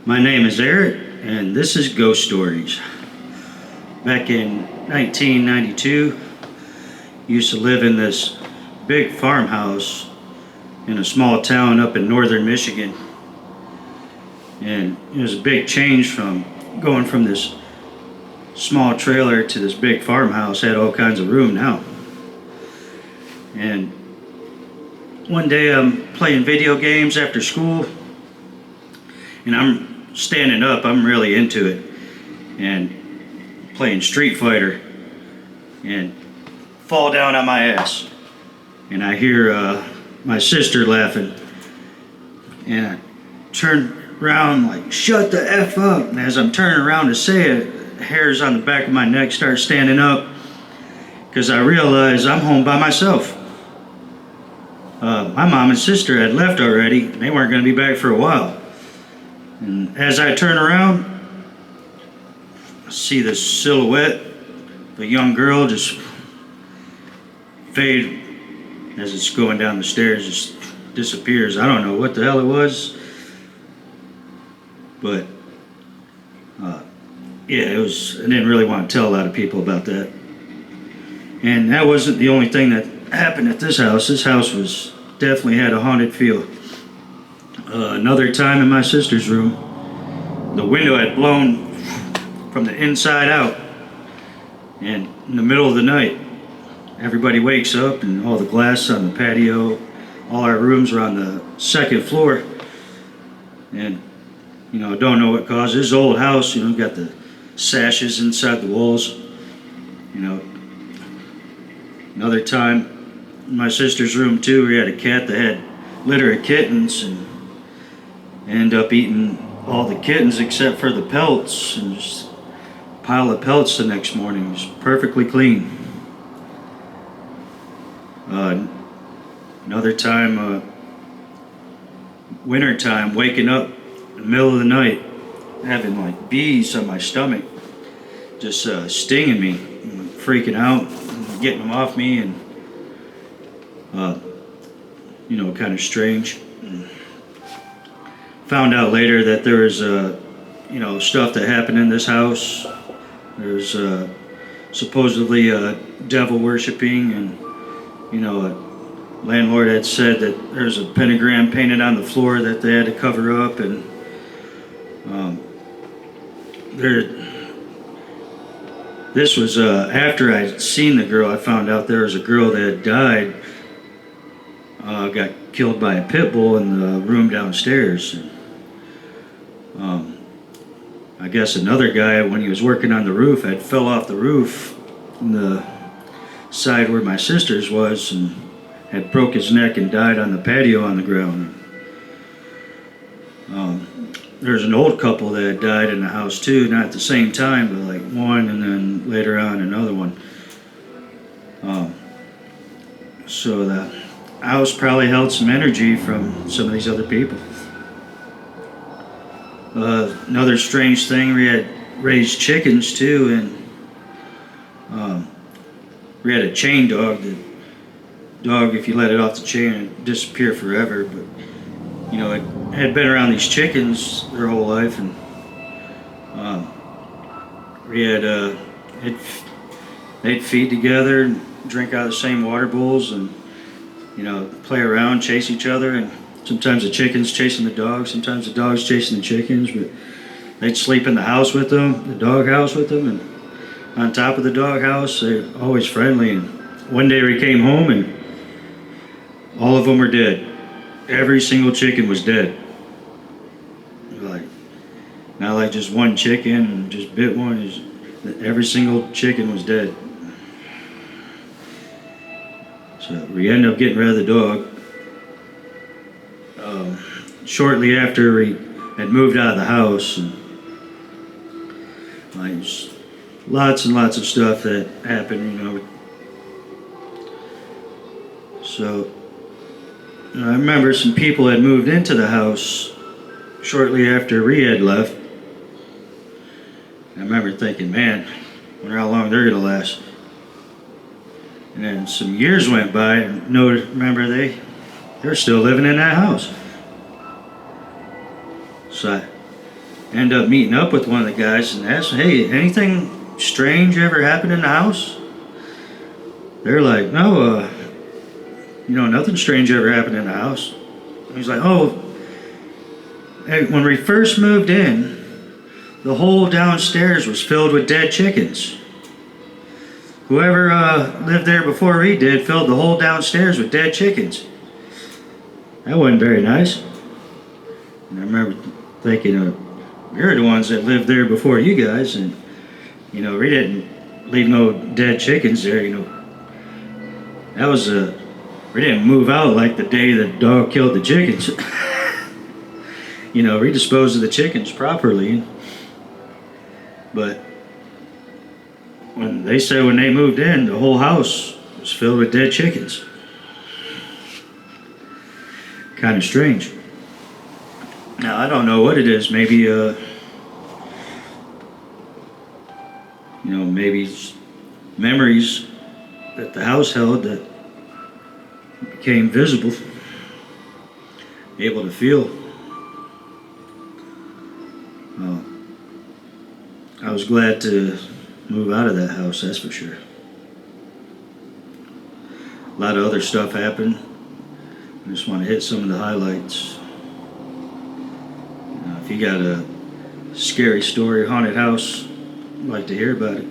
My name is Eric, and this is Ghost Stories. Back in 1992, used to live in this big farmhouse in a small town up in northern Michigan. And it was a big change from going from this small trailer to this big farmhouse. Had all kinds of room now. And one day I'm playing video games after school, and I'm standing up. I'm really into it, and playing Street Fighter, and fall down on my ass. And I hear my sister laughing, and I turn around like, "Shut the F up." And as I'm turning around to say it, hairs on the back of my neck start standing up because I realize I'm home by myself. My mom and sister had left already. They weren't going to be back for a while. And as I turn around, I see this silhouette of a young girl just fade as it's going down the stairs, just disappears. I don't know what the hell it was, but yeah, it was. I didn't really want to tell a lot of people about that. And that wasn't the only thing that happened at this house. This house was definitely had a haunted feel. Another time in my sister's room, the window had blown from the inside out, and in the middle of the night, everybody wakes up and all the glass on the patio, all our rooms are on the second floor, and don't know what caused this old house. Got the sashes inside the walls. Another time in my sister's room too, we had a cat that had litter of kittens, and ended up eating all the kittens except for the pelts, and just a pile of pelts the next morning. It was perfectly clean. Another time, winter time, waking up in the middle of the night, having like bees on my stomach, just stinging me, freaking out, getting them off me, and kind of strange. Found out later that there was stuff that happened in this house. There's supposedly devil worshiping, and a landlord had said that there's a pentagram painted on the floor that they had to cover up, and this was after I'd seen the girl. I found out there was a girl that had died, got killed by a pit bull in the room downstairs. I guess another guy, when he was working on the roof, had fell off the roof from the side where my sister's was, and had broke his neck and died on the patio on the ground. There's an old couple that had died in the house too, not at the same time, but like one, and then later on another one. So the house probably held some energy from some of these other people. Another strange thing, we had raised chickens too, and we had a chain dog. The dog, if you let it off the chain, it'd disappear forever. But it had been around these chickens their whole life, and we had they'd feed together, drink out of the same water bowls, and play around, chase each other, and sometimes the chickens chasing the dogs, sometimes the dogs chasing the chickens. But they'd sleep in the house with them, the dog house with them, and on top of the dog house. They're always friendly. And one day we came home and all of them were dead. Every single chicken was dead. Like, not like just one chicken and just bit one. Every single chicken was dead. So we ended up getting rid of the dog. Shortly after we had moved out of the house, and like lots and lots of stuff that happened, So I remember some people had moved into the house shortly after we had left. I remember thinking, man, I wonder how long they're going to last. And then some years went by, and remember they're still living in that house. So End up meeting up with one of the guys and asked, hey, anything strange ever happened in the house? They're like, no, nothing strange ever happened in the house. And he's like, oh, hey, when we first moved in, the whole downstairs was filled with dead chickens. Whoever lived there before we did filled the whole downstairs with dead chickens. That wasn't very nice. And I remember thinking, you're the ones that lived there before you guys, and we didn't leave no dead chickens there. That was we didn't move out like the day the dog killed the chickens. We disposed of the chickens properly. But when they said when they moved in, the whole house was filled with dead chickens. Kind of strange. Now, I don't know what it is. Maybe, maybe memories that the house held that became visible, able to feel. Well, I was glad to move out of that house, that's for sure. A lot of other stuff happened. I just want to hit some of the highlights. If you got a scary story, haunted house, I'd like to hear about it.